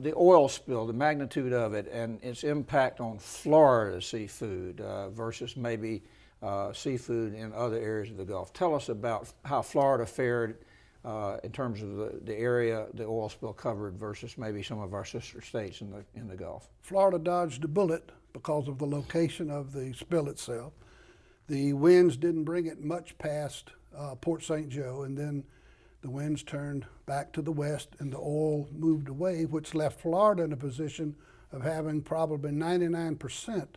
The oil spill, the magnitude of it, and its impact on Florida seafood versus maybe seafood in other areas of the Gulf. Tell us about how Florida fared in terms of the area the oil spill covered versus maybe some of our sister states in the Gulf. Florida dodged a bullet because of the location of the spill itself. The winds didn't bring it much past Port St. Joe, and then the winds turned back to the west and the oil moved away, which left Florida in a position of having probably 99%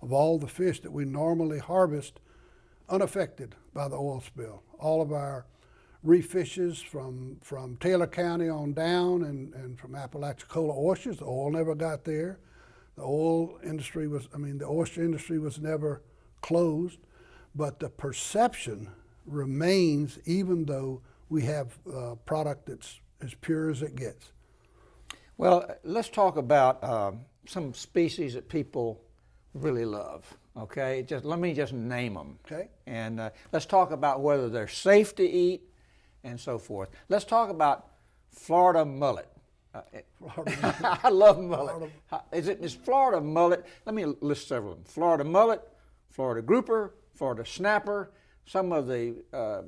of all the fish that we normally harvest unaffected by the oil spill. All of our reef fishes from Taylor County on down and from Apalachicola oysters, the oil never got there. The the oyster industry was never closed, but the perception remains even though we have a product that's as pure as it gets. Well, let's talk about some species that people really love, okay? Let me just name them. Okay. And let's talk about whether they're safe to eat and so forth. Let's talk about Florida mullet. I love mullet. Is Florida mullet, let me list several of them. Florida mullet, Florida grouper, Florida snapper, some of the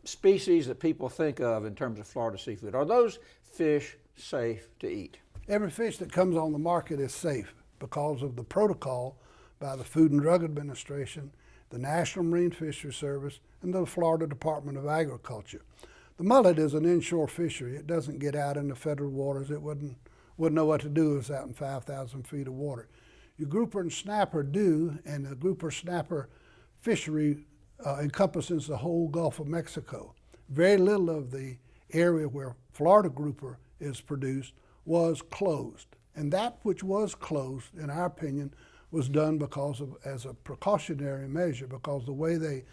species that people think of in terms of Florida seafood. Are those fish safe to eat? Every fish that comes on the market is safe because of the protocol by the Food and Drug Administration, the National Marine Fisheries Service, and the Florida Department of Agriculture. The mullet is an inshore fishery. It doesn't get out into federal waters. It wouldn't know what to do if it's out in 5,000 feet of water. Your grouper and snapper do, and the grouper snapper fishery encompasses the whole Gulf of Mexico. Very little of the area where Florida grouper is produced was closed. And that which was closed, in our opinion, was done as a precautionary measure, because the way they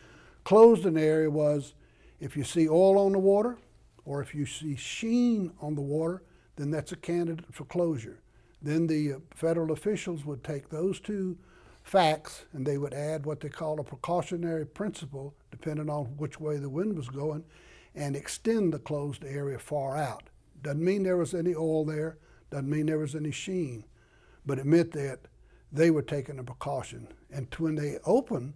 closed an area was if you see oil on the water or if you see sheen on the water, then that's a candidate for closure. Then the federal officials would take those two facts and they would add what they call a precautionary principle, depending on which way the wind was going, and extend the closed area far out. Doesn't mean there was any oil there, doesn't mean there was any sheen, but it meant that they were taking a precaution. And when they open,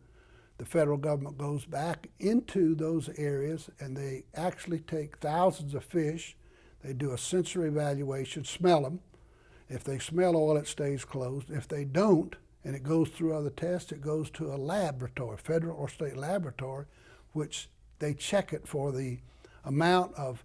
the federal government goes back into those areas and they actually take thousands of fish. They do a sensory evaluation, smell them. If they smell oil, it stays closed. If they don't, and it goes through other tests, it goes to a laboratory, federal or state laboratory, which they check it for the amount of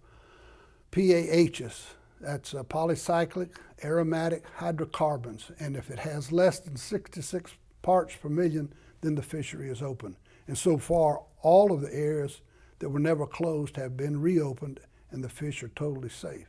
PAHs. That's polycyclic aromatic hydrocarbons. And if it has less than 66 parts per million, then the fishery is open. And so far, all of the areas that were never closed have been reopened and the fish are totally safe.